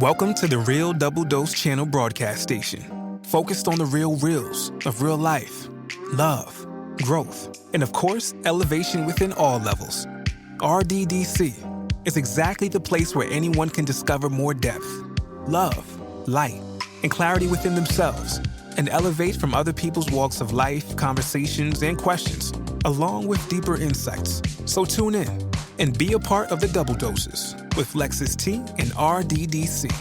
Welcome to the Real Double Dose Channel broadcast station, focused on the real reels of real life, love, growth, and of course, elevation within all levels. RDDC is exactly the place where anyone can discover more depth, love, light, and clarity within themselves, and elevate from other people's walks of life, conversations, and questions, along with deeper insights. So tune in and be a part of the Double Doses with Lexus T and RDDC.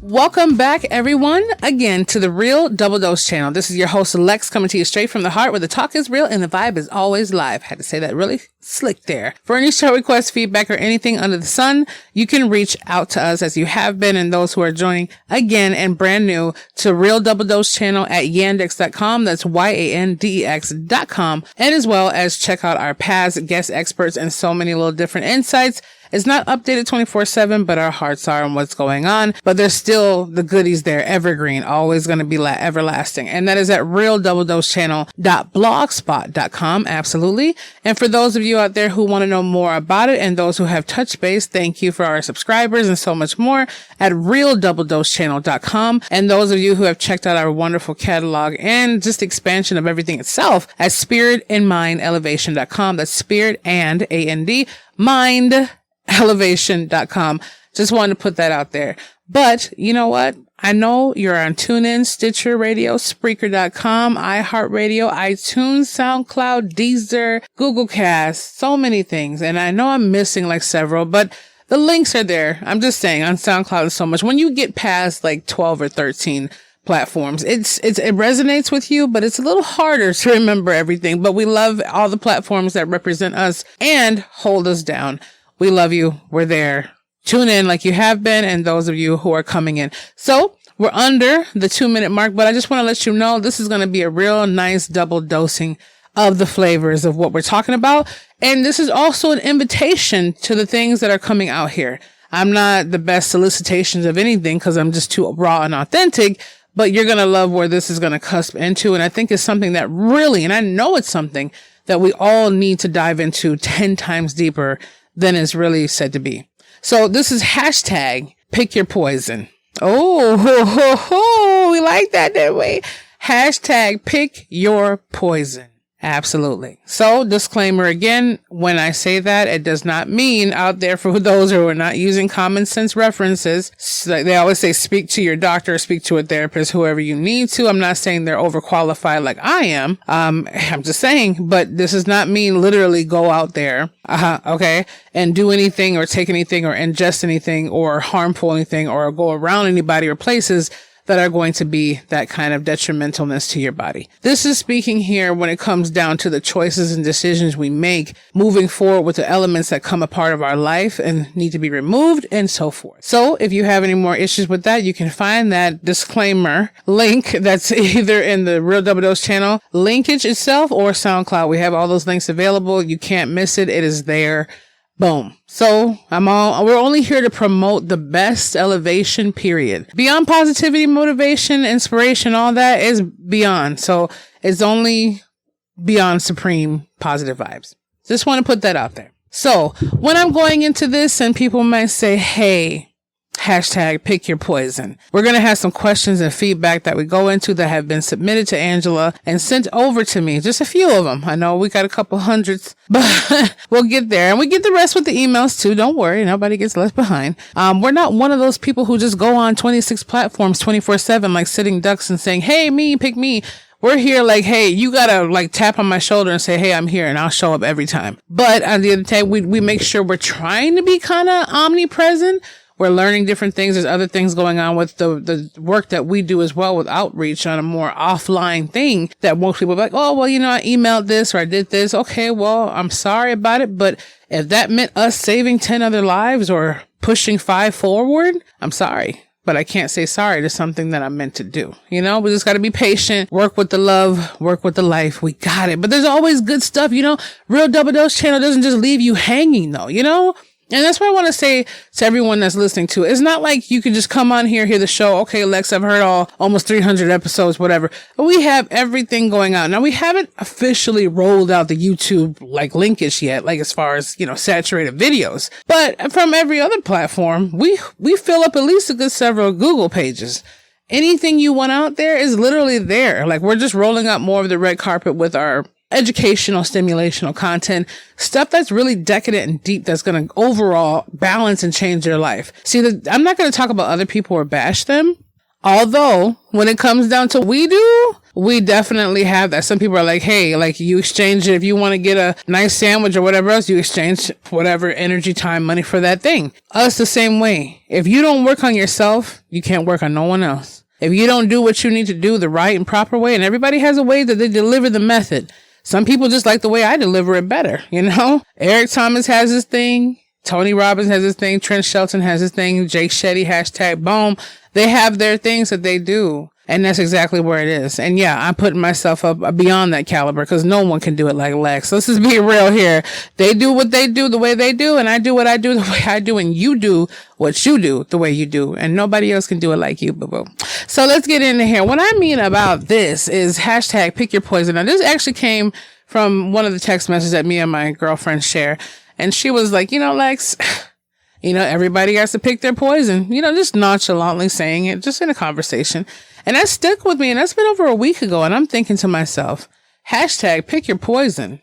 Welcome back, everyone, again to the Real Double Dose channel. This is your host, Lex, coming to you straight from the heart where the talk is real and the vibe is always live. Had to say that really slick there. For any show requests, feedback, or anything under the sun, you can reach out to us as you have been, and those who are joining again and brand new to Real Double Dose channel at yandex.com. That's YANDEX.com. And as well as check out our past guest experts and so many little different insights. It's not updated 24/7, but our hearts are on what's going on. But there's still the goodies there, evergreen, always going to be everlasting. And that is at realdoubledosechannel.blogspot.com. Absolutely. And for those of you out there who want to know more about it and those who have touched base, thank you for our subscribers and so much more at realdoubledosechannel.com. And those of you who have checked out our wonderful catalog and just expansion of everything itself at spiritandmindelevation.com. That's spirit and A-N-D, mind elevation.com. Just wanted to put that out there. But you know what? I know you're on TuneIn, Stitcher Radio, Spreaker.com, iHeartRadio, iTunes, SoundCloud, Deezer, Google Cast, so many things. And I know I'm missing like several, but the links are there. I'm just saying on SoundCloud is so much. When you get past like 12 or 13 platforms, it resonates with you, but it's a little harder to remember everything. But we love all the platforms that represent us and hold us down. We love you. We're there. Tune in like you have been, and those of you who are coming in. So we're under the 2-minute mark, but I just want to let you know this is going to be a real nice double dosing of the flavors of what we're talking about. And this is also an invitation to the things that are coming out here. I'm not the best solicitations of anything because I'm just too raw and authentic, but you're going to love where this is going to cusp into. And I think it's something that really, and I know it's something that we all need to dive into 10 times deeper than is really said to be. So this is hashtag pick your poison. Oh, we like that, didn't we? Hashtag pick your poison. Absolutely. So disclaimer again, when I say that, it does not mean out there for those who are not using common sense references. So they always say, speak to your doctor, speak to a therapist, whoever you need to. I'm not saying they're overqualified like I am. I'm just saying, but this does not mean literally go out there, okay, and do anything or take anything or ingest anything or harmful anything or go around anybody or places that are going to be that kind of detrimentalness to your body. This is speaking here when it comes down to the choices and decisions we make moving forward with the elements that come a part of our life and need to be removed and so forth. So if you have any more issues with that, you can find that disclaimer link that's either in the Real Double Dose channel linkage itself or SoundCloud. We have all those links available. You can't miss it. It is there. Boom. So we're only here to promote the best elevation, period. Beyond positivity, motivation, inspiration, all that is beyond. So it's only beyond supreme positive vibes. Just want to put that out there. So when I'm going into this and people might say, hey, hashtag pick your poison, we're going to have some questions and feedback that we go into that have been submitted to Angela and sent over to me. Just a few of them. I know we got a couple hundreds, but we'll get there. And we get the rest with the emails too. Don't worry. Nobody gets left behind. We're not one of those people who just go on 26 platforms 24/7, like sitting ducks and saying, hey, me, pick me. We're here like, hey, you gotta like tap on my shoulder and say, hey, I'm here, and I'll show up every time. But at the end of the day, we make sure we're trying to be kind of omnipresent. We're learning different things. There's other things going on with the work that we do as well with outreach on a more offline thing that most people are like, oh, well, I emailed this or I did this. Okay, well, I'm sorry about it. But if that meant us saving 10 other lives or pushing 5 forward, I'm sorry. But I can't say sorry to something that I'm meant to do. We just got to be patient, work with the love, work with the life. We got it. But there's always good stuff. Real Double Dose channel doesn't just leave you hanging though, And that's what I want to say to everyone that's listening to. It's not like you can just come on here, hear the show. Okay, Lex, I've heard almost 300 episodes, whatever. But we have everything going on. Now, we haven't officially rolled out the YouTube linkage yet, as far as, saturated videos. But from every other platform, we fill up at least a good several Google pages. Anything you want out there is literally there. We're just rolling out more of the red carpet with our educational, stimulational content, stuff that's really decadent and deep that's going to overall balance and change your life. See, I'm not going to talk about other people or bash them. Although, when it comes down to what we do, we definitely have that. Some people are like, hey, you exchange it. If you want to get a nice sandwich or whatever else, you exchange whatever energy, time, money for that thing. Us the same way. If you don't work on yourself, you can't work on no one else. If you don't do what you need to do the right and proper way, and everybody has a way that they deliver the method. Some people just like the way I deliver it better, Eric Thomas has his thing. Tony Robbins has his thing. Trent Shelton has his thing. Jake Shetty, #boom. They have their things that they do. And that's exactly where it is. And yeah, I'm putting myself up beyond that caliber because no one can do it like Lex. Let's just be real here. They do what they do the way they do, and I do what I do the way I do, and you do what you do the way you do, and nobody else can do it like you, boo-boo. So let's get into here. What I mean about this is #pick your poison. Now, this actually came from one of the text messages that me and my girlfriend share, and she was like, Lex, everybody has to pick their poison, just nonchalantly saying it, just in a conversation. And that stuck with me, and that's been over a week ago. And I'm thinking to myself, #pick your poison,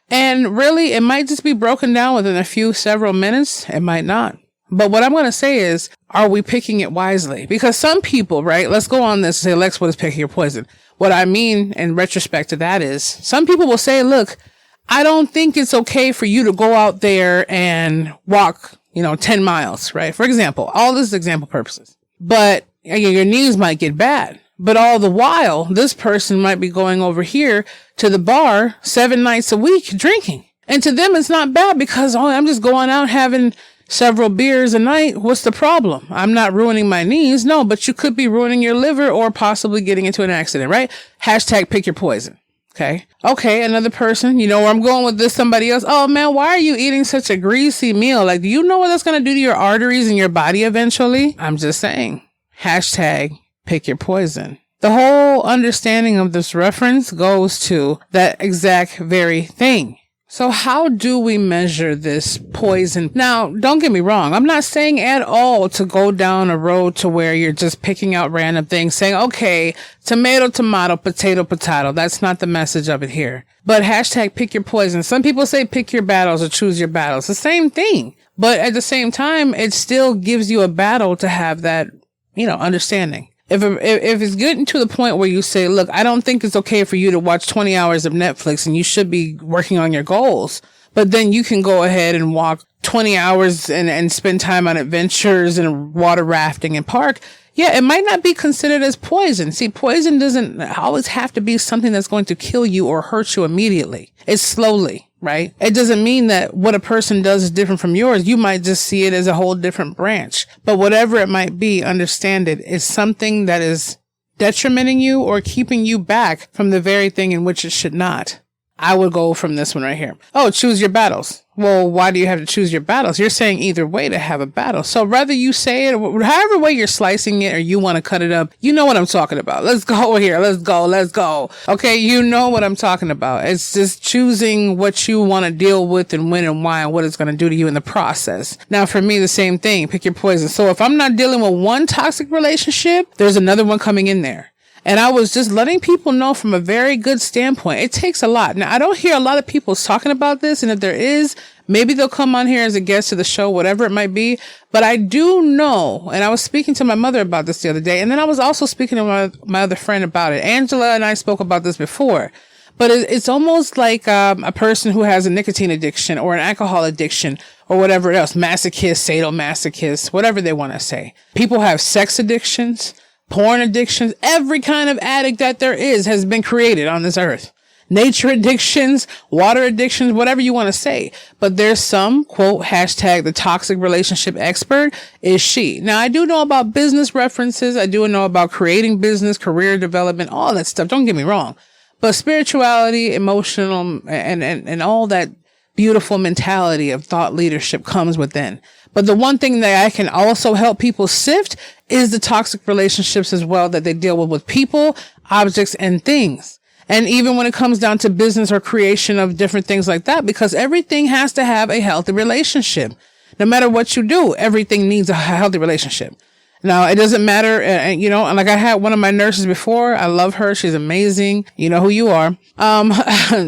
and really it might just be broken down within several minutes. It might not. But what I'm going to say is, are we picking it wisely? Because some people, right? Let's go on this and say, Lex, what is picking your poison? What I mean in retrospect to that is some people will say, look, I don't think it's okay for you to go out there and walk, 10 miles, right? For example, all this is example purposes, but your knees might get bad. But all the while, this person might be going over here to the bar 7 nights a week drinking. And to them, it's not bad because, I'm just going out having several beers a night. What's the problem? I'm not ruining my knees. No, but you could be ruining your liver or possibly getting into an accident, right? #pick your poison. Okay. Another person, where I'm going with this, somebody else. Oh man, why are you eating such a greasy meal? Do you know what that's going to do to your arteries and your body eventually? I'm just saying. #pick your poison. The whole understanding of this reference goes to that exact very thing. So how do we measure this poison? Now, don't get me wrong. I'm not saying at all to go down a road to where you're just picking out random things saying, okay, tomato, tomato, potato, potato. That's not the message of it here. But #pick your poison. Some people say pick your battles or choose your battles. The same thing. But at the same time, it still gives you a battle to have that, understanding. If it's getting to the point where you say, look, I don't think it's okay for you to watch 20 hours of Netflix and you should be working on your goals, but then you can go ahead and walk 20 hours and spend time on adventures and water rafting and park. Yeah, it might not be considered as poison. See, poison doesn't always have to be something that's going to kill you or hurt you immediately. It's slowly, right? It doesn't mean that what a person does is different from yours. You might just see it as a whole different branch. But whatever it might be, understand it is something that is detrimenting you or keeping you back from the very thing in which it should not. I would go from this one right here. Oh, choose your battles. Well, why do you have to choose your battles? You're saying either way to have a battle. So rather you say it, however way you're slicing it or you want to cut it up, you know what I'm talking about. Let's go here. Let's go. Okay. You know what I'm talking about. It's just choosing what you want to deal with and when and why and what it's going to do to you in the process. Now, for me, the same thing. Pick your poison. So if I'm not dealing with one toxic relationship, there's another one coming in there. And I was just letting people know from a very good standpoint. It takes a lot. Now, I don't hear a lot of people talking about this. And if there is, maybe they'll come on here as a guest to the show, whatever it might be. But I do know, and I was speaking to my mother about this the other day. And then I was also speaking to my other friend about it. Angela and I spoke about this before. But it's almost like a person who has a nicotine addiction or an alcohol addiction or whatever else, masochist, sadomasochist, whatever they want to say. People have sex addictions. Porn addictions, every kind of addict that there is has been created on this earth. Nature addictions, water addictions, whatever you want to say. But there's some, quote, #the toxic relationship expert is she. Now, I do know about business references. I do know about creating business, career development, all that stuff. Don't get me wrong. But spirituality, emotional, and all that beautiful mentality of thought leadership comes within. But the one thing that I can also help people sift is the toxic relationships as well that they deal with people, objects, and things. And even when it comes down to business or creation of different things like that, because everything has to have a healthy relationship. No matter what you do, everything needs a healthy relationship. Now, it doesn't matter, like I had one of my nurses before. I love her. She's amazing. You know who you are.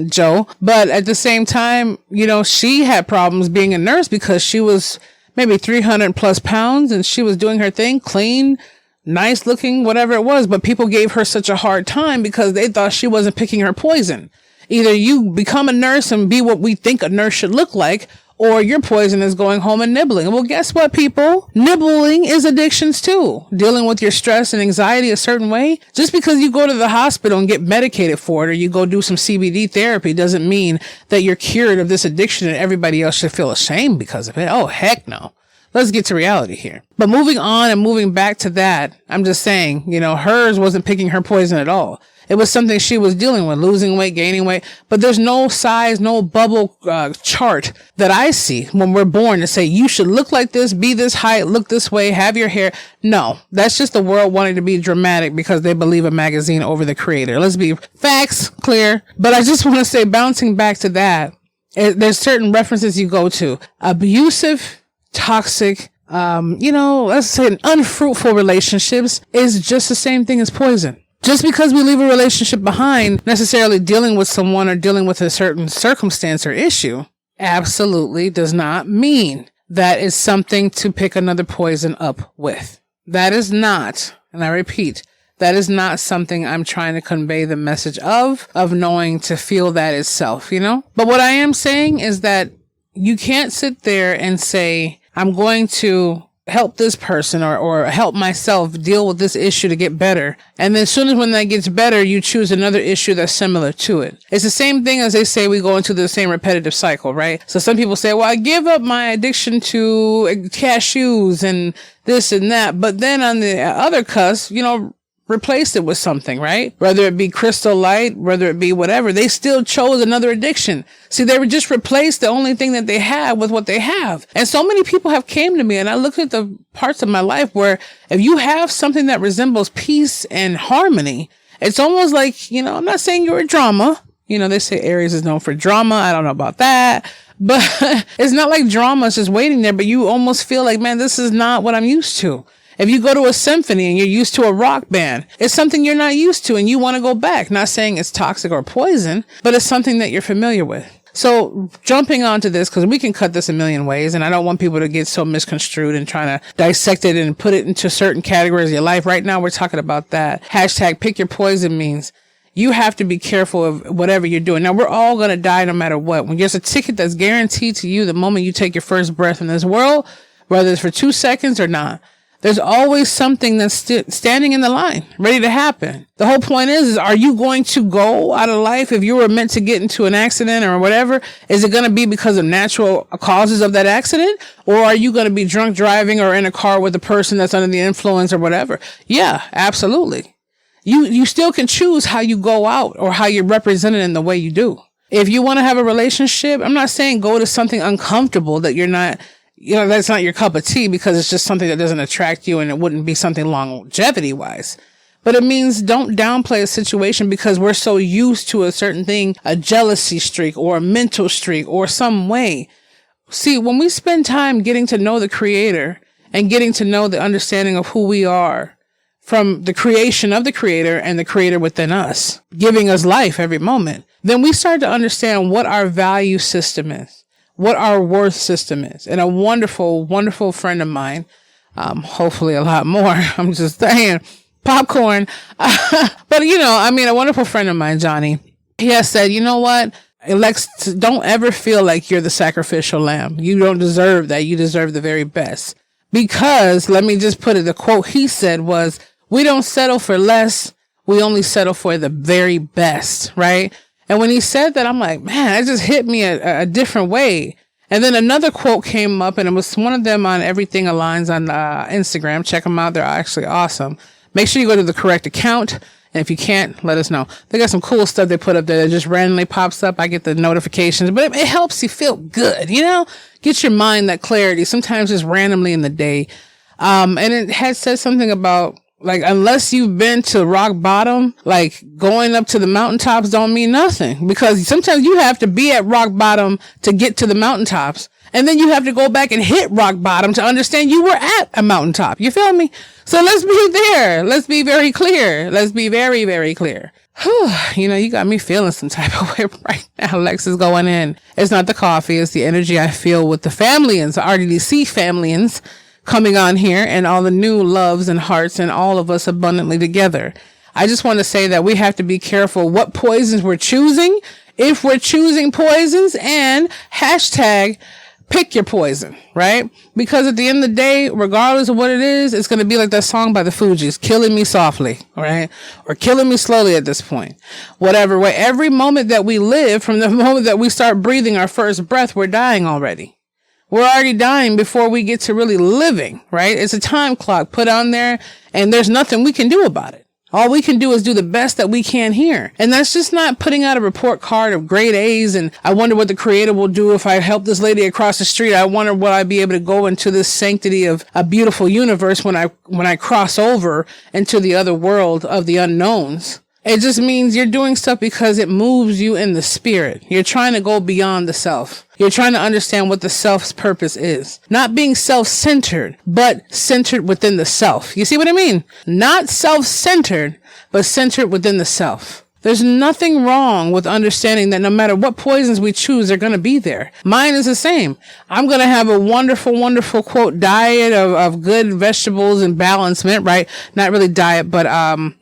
Joe. But at the same time, she had problems being a nurse because she was maybe 300 plus pounds and she was doing her thing, clean, nice looking, whatever it was. But people gave her such a hard time because they thought she wasn't picking her poison. Either you become a nurse and be what we think a nurse should look like, or your poison is going home and nibbling. Well, guess what, people? Nibbling is addictions too. Dealing with your stress and anxiety a certain way. Just because you go to the hospital and get medicated for it, or you go do some CBD therapy, doesn't mean that you're cured of this addiction and everybody else should feel ashamed because of it. Oh, heck no. Let's get to reality here. But moving on and moving back to that, I'm just saying, hers wasn't picking her poison at all. It was something she was dealing with, losing weight, gaining weight. But there's no size, no bubble chart that I see when we're born to say you should look like this, be this height, look this way, have your hair. No, that's just the world wanting to be dramatic because they believe a magazine over the creator. Let's be facts clear. But I just want to say, bouncing back to that, there's certain references you go to. Abusive, toxic, let's say unfruitful relationships is just the same thing as poison. Just because we leave a relationship behind, necessarily dealing with someone or dealing with a certain circumstance or issue, absolutely does not mean that is something to pick another poison up with. That is not, and I repeat, that is not something I'm trying to convey the message of knowing to feel that itself, But what I am saying is that you can't sit there and say, I'm going to help this person or help myself deal with this issue to get better. And then as soon as when that gets better, you choose another issue that's similar to it. It's the same thing as they say we go into the same repetitive cycle, right? So some people say, well, I give up my addiction to cashews and this and that. But then on the other cusp, replaced it with something, right? Whether it be Crystal Light, whether it be whatever, they still chose another addiction. See, they were just replaced the only thing that they had with what they have. And so many people have came to me and I look at the parts of my life where if you have something that resembles peace and harmony, it's almost like, I'm not saying you're a drama. They say Aries is known for drama. I don't know about that, but it's not like drama is just waiting there, but you almost feel like, man, this is not what I'm used to. If you go to a symphony and you're used to a rock band, it's something you're not used to and you want to go back. Not saying it's toxic or poison, but it's something that you're familiar with. So jumping onto this, because we can cut this a million ways and I don't want people to get so misconstrued and trying to dissect it and put it into certain categories of your life. Right now, we're talking about that. Hashtag pick your poison means you have to be careful of whatever you're doing. Now, we're all going to die no matter what. When there's a ticket that's guaranteed to you the moment you take your first breath in this world, whether it's for 2 seconds or not, there's always something that's standing in the line, ready to happen. The whole point is are you going to go out of life if you were meant to get into an accident or whatever? Is it going to be because of natural causes of that accident? Or are you going to be drunk driving or in a car with a person that's under the influence or whatever? Yeah, absolutely. You still can choose how you go out or how you're represented in the way you do. If you want to have a relationship, I'm not saying go to something uncomfortable that you're not, that's not your cup of tea because it's just something that doesn't attract you and it wouldn't be something longevity wise. But it means don't downplay a situation because we're so used to a certain thing, a jealousy streak or a mental streak or some way. See, when we spend time getting to know the creator and getting to know the understanding of who we are from the creation of the creator and the creator within us, giving us life every moment, then we start to understand what our value system is, what our worth system is. And a wonderful, wonderful friend of mine, hopefully a lot more, I'm just saying, popcorn. But a wonderful friend of mine, Johnny, he has said, you know what? Lex, don't ever feel like you're the sacrificial lamb. You don't deserve that. You deserve the very best. Because, let me just put it, the quote he said was, we don't settle for less. We only settle for the very best, right? And when he said that, I'm like, man, it just hit me a different way. And then another quote came up, and it was one of them on Everything Aligns on Instagram. Check them out. They're actually awesome. Make sure you go to the correct account And if you can't, let us know. They got some cool stuff they put up there that just randomly pops up. I get the notifications, but it helps you feel good, get your mind that clarity sometimes just randomly in the day. And it had said something about, like, unless you've been to rock bottom, like going up to the mountaintops don't mean nothing, because sometimes you have to be at rock bottom to get to the mountaintops. And then you have to go back and hit rock bottom to understand you were at a mountaintop. You feel me? So let's be there. Let's be very clear. Let's be very, very clear. Whew, you got me feeling some type of way right now. Lex is going in. It's not the coffee. It's the energy I feel with the familyans, the RDDC familyans coming on here, and all the new loves and hearts and all of us abundantly together. I just want to say that we have to be careful what poisons we're choosing, if we're choosing poisons, and hashtag pick your poison, right? Because at the end of the day, regardless of what it is, it's going to be like that song by the Fugees, Killing Me Softly, right? Or Killing Me Slowly at this point. Whatever way, every moment that we live, from the moment that we start breathing our first breath, we're dying already. We're already dying before we get to really living, right? It's a time clock put on there, and there's nothing we can do about it. All we can do is do the best that we can here. And that's just not putting out a report card of grade A's and I wonder what the creator will do if I help this lady across the street. I wonder will I be able to go into this sanctity of a beautiful universe when I cross over into the other world of the unknowns. It just means you're doing stuff because it moves you in the spirit. You're trying to go beyond the self. You're trying to understand what the self's purpose is. Not being self-centered, but centered within the self. You see what I mean? Not self-centered, but centered within the self. There's nothing wrong with understanding that no matter what poisons we choose, they're going to be there. Mine is the same. I'm going to have a wonderful, wonderful, quote, diet of good vegetables and balancement, right? Not really diet, but,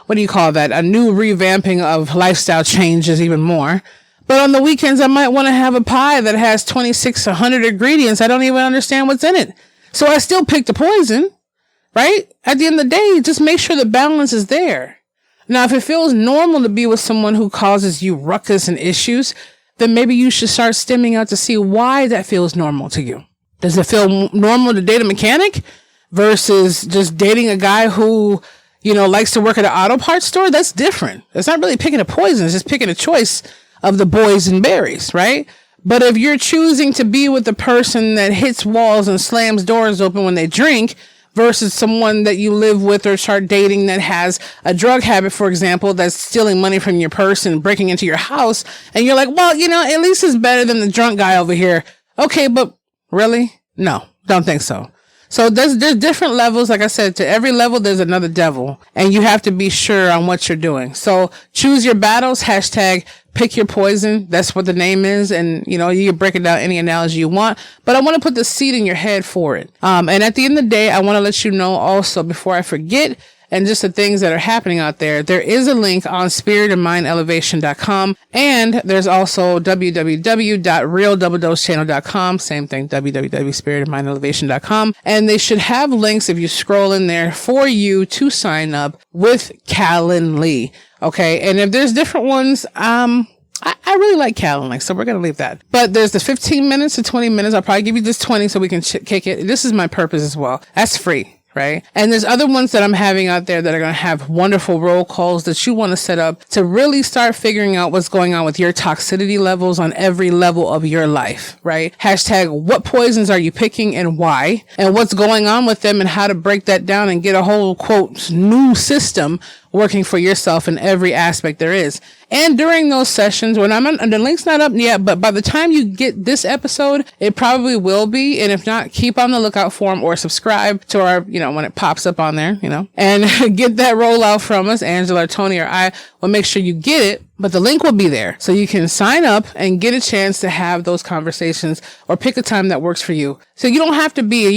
what do you call that? A new revamping of lifestyle changes even more. But on the weekends, I might want to have a pie that has 2,600 ingredients. I don't even understand what's in it. So I still pick the poison, right? At the end of the day, just make sure the balance is there. Now, if it feels normal to be with someone who causes you ruckus and issues, then maybe you should start stemming out to see why that feels normal to you. Does it feel normal to date a mechanic versus just dating a guy who, likes to work at an auto parts store? That's different. It's not really picking a poison. It's just picking a choice of the boys and berries, right? But if you're choosing to be with the person that hits walls and slams doors open when they drink, versus someone that you live with or start dating that has a drug habit, for example, that's stealing money from your purse and breaking into your house. And you're like, well, at least it's better than the drunk guy over here. Okay, but really? No, don't think so. So there's different levels. Like I said, to every level, there's another devil, and you have to be sure on what you're doing. So choose your battles, hashtag pick your poison. That's what the name is. And, you can break it down any analogy you want, but I want to put the seed in your head for it. And at the end of the day, I want to let you know also, before I forget, and just the things that are happening out there, there is a link on spiritandmindelevation.com. And there's also www.realdoubledosechannel.com. Same thing, www.spiritandmindelevation.com. And they should have links, if you scroll in there, for you to sign up with Calendly. Okay. And if there's different ones, I really like Calendly, so we're going to leave that. But there's the 15 minutes to 20 minutes. I'll probably give you just 20 so we can kick it. This is my purpose as well. That's free. Right? And there's other ones that I'm having out there that are going to have wonderful roll calls that you want to set up to really start figuring out what's going on with your toxicity levels on every level of your life, right? Hashtag what poisons are you picking and why, and what's going on with them and how to break that down and get a whole, quote, new system working for yourself in every aspect there is. And during those sessions, when the link's not up yet, but by the time you get this episode, it probably will be. And if not, keep on the lookout for them or subscribe to our, when it pops up on there, and get that rollout from us, Angela or Tony or I will make sure you get it. But the link will be there so you can sign up and get a chance to have those conversations or pick a time that works for you. So you don't have to be,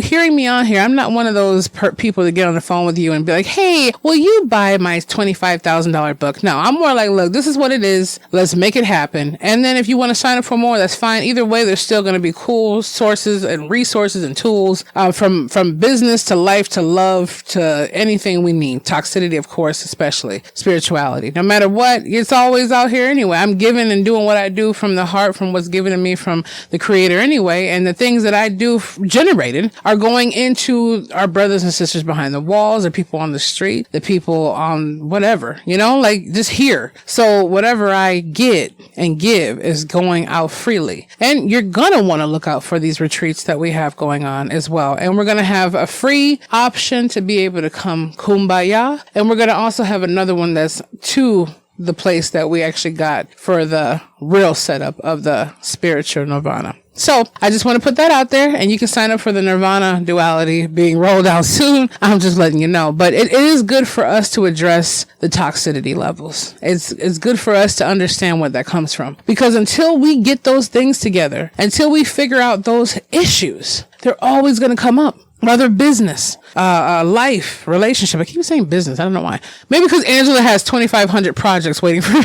hearing me on here. I'm not one of those people that get on the phone with you and be like, hey, will you buy my $25,000 book? No, I'm more like, look, this is what it is. Let's make it happen. And then if you want to sign up for more, that's fine. Either way, there's still going to be cool sources and resources and tools from business to life to love to anything we need. Toxicity, of course, especially spirituality. No matter what, it's always out here anyway. I'm giving and doing what I do from the heart, from what's given to me from the Creator anyway. And the things that I do generated are going into our brothers and sisters behind the walls, the people on the street, the people on whatever, like just here. So whatever I get and give is going out freely. And you're going to want to look out for these retreats that we have going on as well. And we're going to have a free option to be able to come kumbaya. And we're going to also have another one that's to the place that we actually got for the real setup of the spiritual nirvana. So I just want to put that out there, and you can sign up for the Nirvana duality being rolled out soon. I'm just letting you know, but it is good for us to address the toxicity levels. It's good for us to understand where that comes from, because until we get those things together, until we figure out those issues, they're always going to come up. Whether business, life, relationship. I keep saying business. I don't know why. Maybe because Angela has 2,500 projects waiting for me.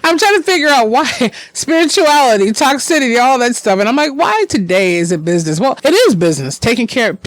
I'm trying to figure out why spirituality, toxicity, all that stuff. And I'm like, why today is it business? Well, it is business. Taking care of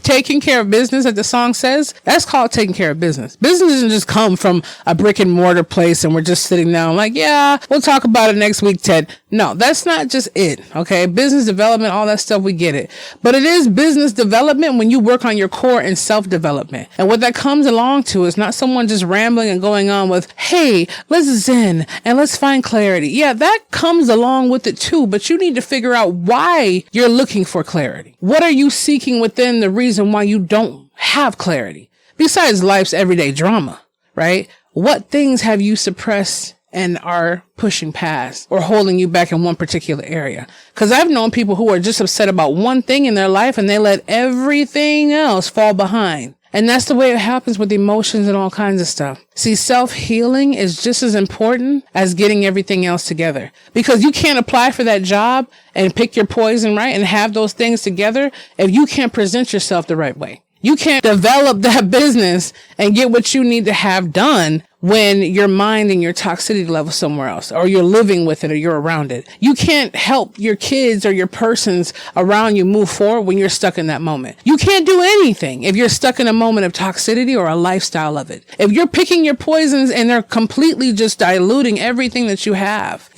business, as the song says, that's called taking care of business. Business doesn't just come from a brick and mortar place and we're just sitting down like, yeah, we'll talk about it next week, Ted. No, that's not just it. Okay. Business development, all that stuff, we get it. But it is business development when you work on your core and self-development. And what that comes along to is not someone just rambling and going on with, hey, let's zen and let's find clarity. Yeah, that comes along with it too, but you need to figure out why you're looking for clarity. What are you seeking within the reason why you don't have clarity? Besides life's everyday drama, right? What things have you suppressed and are pushing past or holding you back in one particular area? Because I've known people who are just upset about one thing in their life and they let everything else fall behind. And that's the way it happens with emotions and all kinds of stuff. See, self-healing is just as important as getting everything else together, because you can't apply for that job and pick your poison right and have those things together if you can't present yourself the right way. You can't develop that business and get what you need to have done when your mind and your toxicity level somewhere else, or you're living with it, or you're around it. You can't help your kids or your persons around you move forward when you're stuck in that moment. You can't do anything if you're stuck in a moment of toxicity or a lifestyle of it. If you're picking your poisons and they're completely just diluting everything that you have,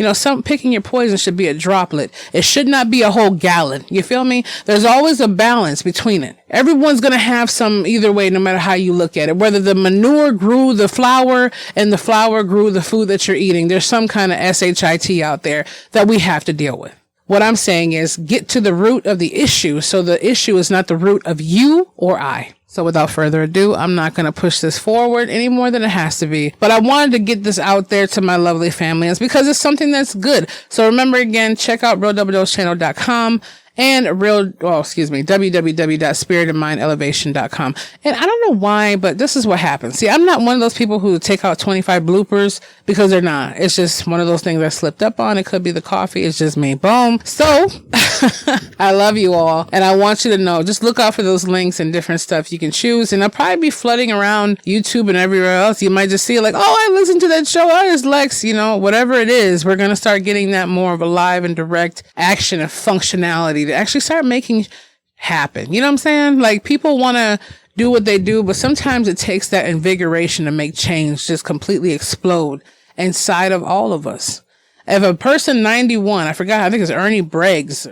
picking your poison should be a droplet. It should not be a whole gallon. You feel me? There's always a balance between it. Everyone's going to have some either way, no matter how you look at it. Whether the manure grew the flower and the flower grew the food that you're eating, there's some kind of SHIT out there that we have to deal with. What I'm saying is get to the root of the issue, so the issue is not the root of you or I. So without further ado, I'm not going to push this forward any more than it has to be. But I wanted to get this out there to my lovely family. It's because it's something that's good. So remember, again, check out realdoubledosechannel.com and www.spiritandmindelevation.com. And I don't know why, but this is what happens. See, I'm not one of those people who take out 25 bloopers, because they're not. It's just one of those things I slipped up on. It could be the coffee. It's just me. Boom. So I love you all. And I want you to know, just look out for those links and different stuff you can choose. And I'll probably be flooding around YouTube and everywhere else. You might just see like, oh, I listened to that show. Oh, it's Lex, whatever it is. We're going to start getting that more of a live and direct action and functionality to actually start making happen. You know what I'm saying? Like, people want to do what they do, but sometimes it takes that invigoration to make change just completely explode inside of all of us. If a person 91, I think it's Ernie Briggs,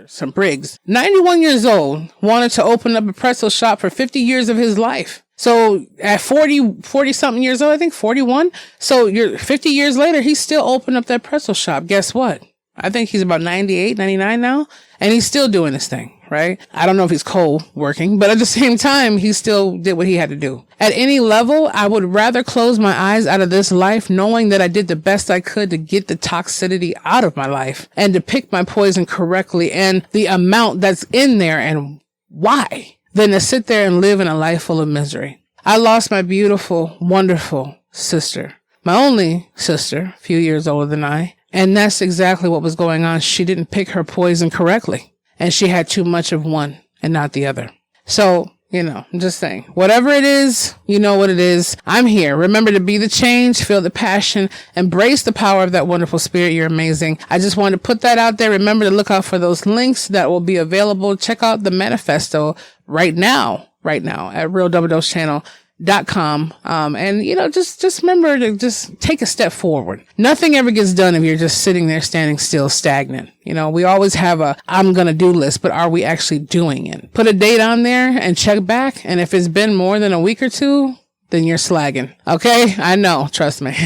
91 years old, wanted to open up a pretzel shop for 50 years of his life. So at 40 something years old, I think 41. So you're 50 years later, he's still opened up that pretzel shop. Guess what? I think he's about 98, 99 now, and he's still doing this thing, right? I don't know if he's co-working, but at the same time, he still did what he had to do. At any level, I would rather close my eyes out of this life knowing that I did the best I could to get the toxicity out of my life and to pick my poison correctly and the amount that's in there and why, than to sit there and live in a life full of misery. I lost my beautiful, wonderful sister, my only sister, a few years older than I. And that's exactly what was going on. She didn't pick her poison correctly, and she had too much of one and not the other. So, I'm just saying, whatever it is, you know what it is. I'm here. Remember to be the change, feel the passion, embrace the power of that wonderful spirit. You're amazing. I just wanted to put that out there. Remember to look out for those links that will be available. Check out the manifesto right now at Real Double Dose Channel. www.radiotherapy.com. And just remember to just take a step forward. Nothing ever gets done if you're just sitting there standing still, stagnant. We always have I'm going to do list, but are we actually doing it? Put a date on there and check back. And if it's been more than a week or two, then you're slagging. Okay? I know. Trust me.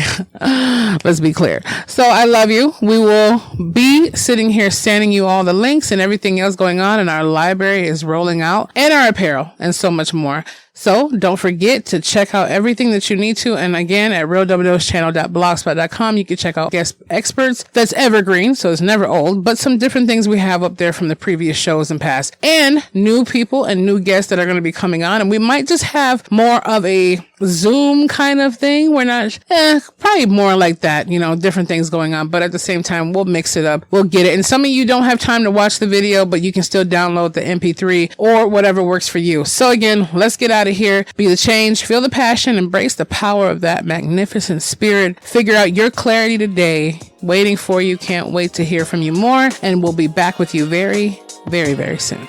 Let's be clear. So I love you. We will be sitting here sending you all the links and everything else going on, and our library is rolling out, and our apparel and so much more. So don't forget to check out everything that you need to. And again, at realwchannel.blogspot.com, you can check out guest experts. That's evergreen, so it's never old, but some different things we have up there from the previous shows and past, and new people and new guests that are going to be coming on. And we might just have more of a Zoom kind of thing. We're not, probably more like that, different things going on. But at the same time, we'll mix it up. We'll get it. And some of you don't have time to watch the video, but you can still download the MP3 or whatever works for you. So again, let's get out of here. Be the change, feel the passion, embrace the power of that magnificent spirit. Figure out your clarity today. Waiting for you. Can't wait to hear from you more. And we'll be back with you very, very, very soon.